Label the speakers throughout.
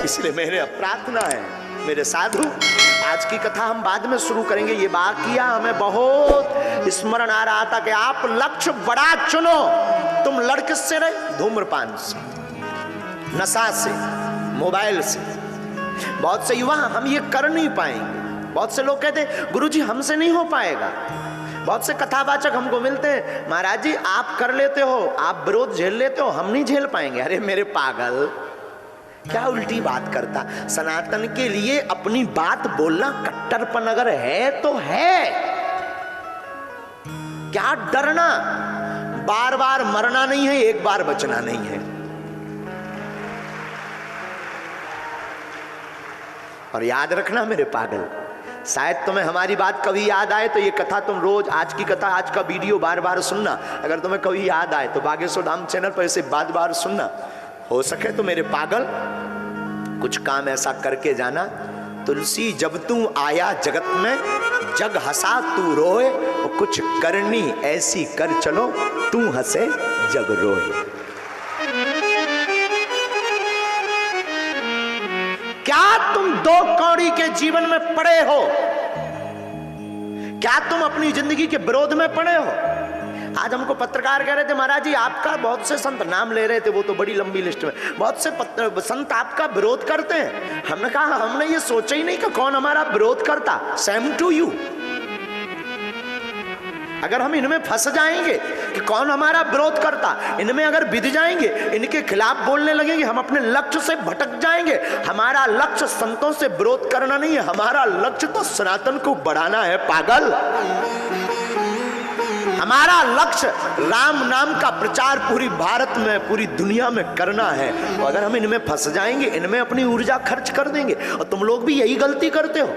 Speaker 1: इसलिए मेरे प्रार्थना है मेरे साधु, आज की कथा हम बाद में शुरू करेंगे। ये वाकया हमें बहुत स्मरण आ रहा था कि आप लक्ष्य बड़ा चुनो। तुम लड़ किससे रहे? धूम्रपान से, नशा से, मोबाइल से। बहुत से युवा हम ये कर नहीं पाएंगे। बहुत से लोग कहते हैं गुरुजी हमसे नहीं हो पाएगा। बहुत से कथावाचक हमको मिलते हैं, महाराज जी आप कर लेते हो, आप विरोध झेल लेते हो, हम नहीं झेल पाएंगे। अरे मेरे पागल, क्या उल्टी बात करता। सनातन के लिए अपनी बात बोलना कट्टरपन अगर है तो है, क्या डरना। बार बार मरना नहीं है, एक बार बचना नहीं है। और याद रखना मेरे पागल, शायद तुम्हें हमारी बात कभी याद आए तो ये कथा तुम रोज, आज की कथा, आज का वीडियो बार बार सुनना। अगर तुम्हें कभी याद आए तो बागेश्वर धाम चैनल पर इसे बार बार सुनना। हो सके तो मेरे पागल कुछ काम ऐसा करके जाना, तुलसी जब तू आया जगत में, जग हंसा तू रोए, और कुछ करनी ऐसी कर चलो, तू हंसे जग रोए। क्या तुम दो कौड़ी के जीवन में पड़े हो? क्या तुम अपनी जिंदगी के विरोध में पड़े हो? आज हमको पत्रकार कह रहे थे महाराज जी आपका, बहुत से संत नाम ले रहे थे, वो तो बड़ी लंबी लिस्ट में, बहुत से संत आपका विरोध करते हैं। हमने कहा हमने ये सोचा ही नहीं कि कौन हमारा विरोध करता। Same to you. अगर हम इनमें फंस जाएंगे कि कौन हमारा विरोध करता, इनमें अगर बिध जाएंगे, इनके खिलाफ बोलने लगेंगे, हम अपने लक्ष्य से भटक जाएंगे। हमारा लक्ष्य संतों से विरोध करना नहीं है, हमारा लक्ष्य तो सनातन को बढ़ाना है पागल। हमारा लक्ष्य राम नाम का प्रचार पूरी भारत में, पूरी दुनिया में करना है। तो अगर हम इनमें फंस जाएंगे, इनमें अपनी ऊर्जा खर्च कर देंगे, और तुम लोग भी यही गलती करते हो।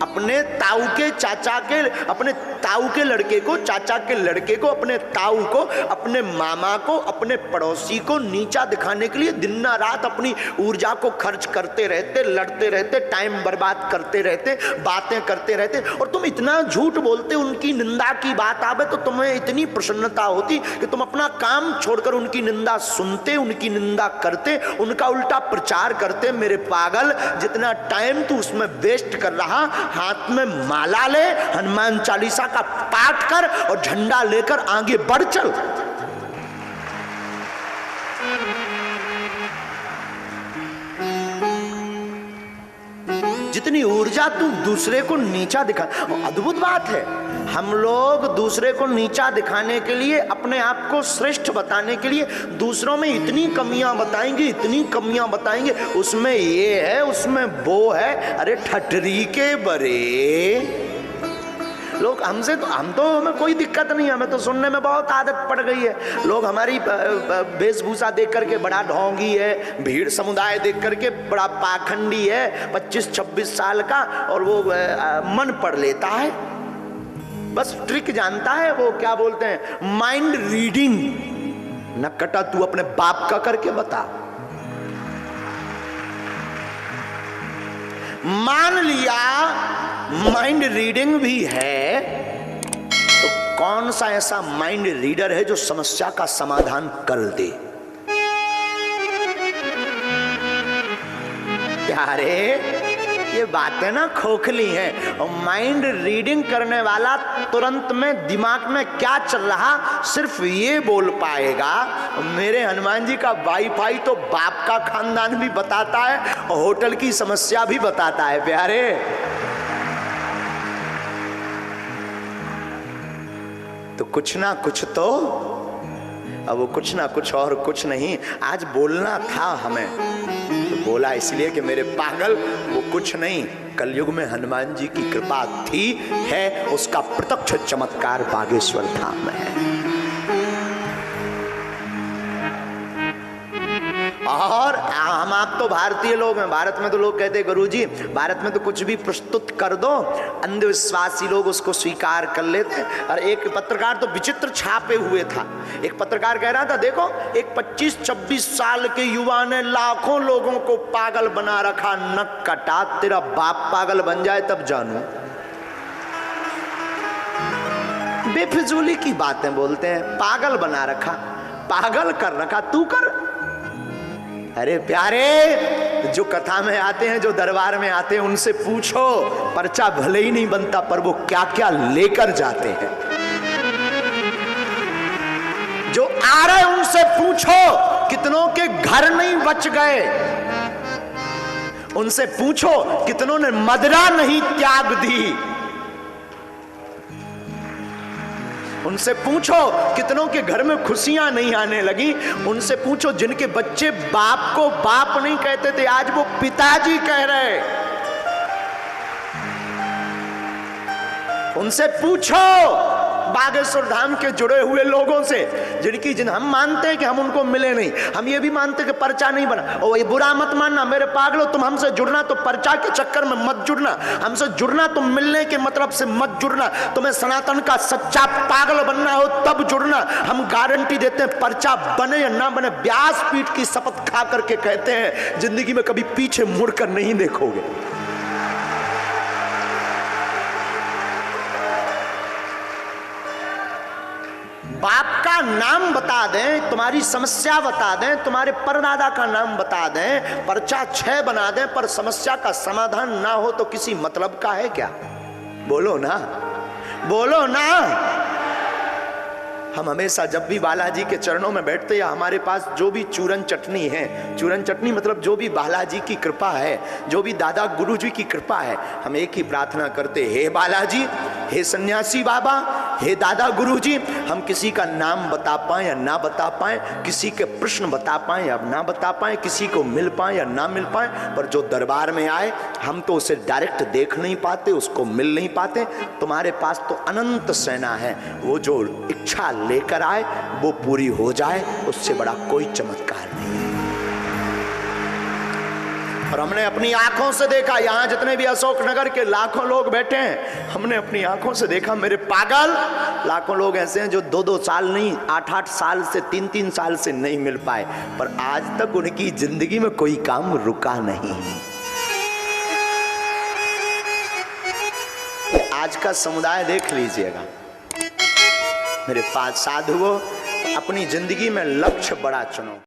Speaker 1: अपने ताऊ के चाचा के, अपने ताऊ के लड़के को, चाचा के लड़के को, अपने ताऊ को, अपने मामा को, अपने पड़ोसी को नीचा दिखाने के लिए दिन रात अपनी ऊर्जा को खर्च करते रहते, लड़ते रहते, टाइम बर्बाद करते रहते, बातें करते रहते। और तुम इतना झूठ बोलते, उनकी निंदा की बात आवे तो तुम्हें इतनी प्रसन्नता होती कि तुम अपना काम छोड़कर उनकी निंदा सुनते, उनकी निंदा करते, उनका उल्टा प्रचार करते। मेरे पागल, जितना टाइम तू उसमें वेस्ट कर रहा, हाथ में माला ले, हनुमान चालीसा का पाठ कर और झंडा लेकर आगे बढ़ चल। जितनी ऊर्जा तू दूसरे को नीचा दिखा, अद्भुत बात है, हम लोग दूसरे को नीचा दिखाने के लिए, अपने आप को श्रेष्ठ बताने के लिए दूसरों में इतनी कमियां बताएंगे, इतनी कमियां बताएंगे, उसमें ये है, उसमें वो है। अरे ठठरी के बरे लोग हमसे तो, हमें कोई दिक्कत नहीं है, हमें तो सुनने में बहुत आदत पड़ गई है। लोग हमारी वेशभूषा देख करके बड़ा ढोंगी है, भीड़ समुदाय देख करके बड़ा पाखंडी है, 25-26 साल का, और वो मन पढ़ लेता है, बस ट्रिक जानता है, वो क्या बोलते हैं माइंड रीडिंग। नकटा तू अपने बाप का करके बता। मान लिया माइंड रीडिंग भी है, तो कौन सा ऐसा माइंड रीडर है जो समस्या का समाधान कर दे? प्यारे, ये बातें ना खोखली हैं। और माइंड रीडिंग करने वाला तुरंत में दिमाग में क्या चल रहा सिर्फ ये बोल पाएगा। मेरे हनुमान जी का वाईफाई तो बाप का खानदान भी बताता है और होटल की समस्या भी बताता है। प्यारे, तो कुछ ना कुछ तो, अब वो कुछ ना कुछ और कुछ नहीं, आज बोलना था हमें तो बोला, इसलिए कि मेरे पागल वो कुछ नहीं, कलयुग में हनुमान जी की कृपा थी, है, उसका प्रत्यक्ष चमत्कार बागेश्वर धाम में है। और हम आप तो भारतीय लोग हैं, भारत में तो लोग कहते हैं गुरुजी भारत में तो कुछ भी प्रस्तुत कर दो, अंधविश्वासी लोग उसको स्वीकार कर लेते हैं। और एक पत्रकार तो विचित्र छापे हुए था, एक पत्रकार कह रहा था देखो एक 25-26 साल के युवा ने लाखों लोगों को पागल बना रखा, नक कटा, तेरा बाप पागल बन जाए तब जानू। बेफिजूली की बातें बोलते हैं, पागल बना रखा, पागल कर रखा, तू कर। अरे प्यारे, जो कथा में आते हैं, जो दरबार में आते हैं, उनसे पूछो, पर्चा भले ही नहीं बनता पर वो क्या क्या लेकर जाते हैं। जो आ रहे उनसे पूछो, कितनों के घर नहीं बच गए। उनसे पूछो, कितनों ने मदिरा नहीं त्याग दी। उनसे पूछो, कितनों के घर में खुशियां नहीं आने लगी। उनसे पूछो, जिनके बच्चे बाप को बाप नहीं कहते थे, आज वो पिताजी कह रहे। उनसे पूछो बागेश्वर धाम के जुड़े हुए लोगों से, जिन हम मानते हैं कि हम उनको मिले नहीं, हम ये भी मानते हैं कि पर्चा नहीं बना। और ये बुरा मत मानना मेरे पागलो, तुम हमसे जुड़ना तो पर्चा के चक्कर में मत जुड़ना। हमसे जुड़ना तो मिलने के मतलब से मत जुड़ना। तुम्हें सनातन का सच्चा पागल बनना हो तब जुड़ना। हम गारंटी देते हैं, पर्चा बने या ना बने, व्यासपीठ की शपथ खा करके कहते हैं, जिंदगी में कभी पीछे मुड़कर नहीं देखोगे। बाप का नाम बता दें, तुम्हारी समस्या बता दें, तुम्हारे परदादा का नाम बता दें, पर्चा 6 बना दें, पर समस्या का समाधान ना हो तो किसी मतलब का है क्या? बोलो ना, बोलो ना। हम हमेशा जब भी बालाजी के चरणों में बैठते या हमारे पास जो भी चूरन चटनी है, चूरन चटनी मतलब जो भी बालाजी की कृपा है, जो भी दादा गुरु जी की कृपा है, हम एक ही प्रार्थना करते, हे बालाजी, हे सन्यासी बाबा, हे दादा गुरु जी, हम किसी का नाम बता पाए या ना बता पाए, किसी के प्रश्न बता पाए या ना बता पाए, किसी को मिल पाए या ना मिल पाए, पर जो दरबार में आए हम तो उसे डायरेक्ट देख नहीं पाते, उसको मिल नहीं पाते। तुम्हारे पास तो अनंत सेना है, वो जो इच्छा लेकर आए वो पूरी हो जाए, उससे बड़ा कोई चमत्कार नहीं है। और हमने अपनी आंखों से देखा, यहां जितने भी अशोकनगर के लाखों लोग बैठे हैं, हमने अपनी आंखों से देखा, मेरे पागल, लाखों लोग ऐसे हैं जो 2-2 साल नहीं, 8-8 साल से, 3-3 साल से नहीं मिल पाए, पर आज तक उनकी जिंदगी में कोई काम रुका नहीं। आज का समुदाय देख लीजिएगा मेरे पास साधुओं, अपनी जिंदगी में लक्ष्य बड़ा चुनो।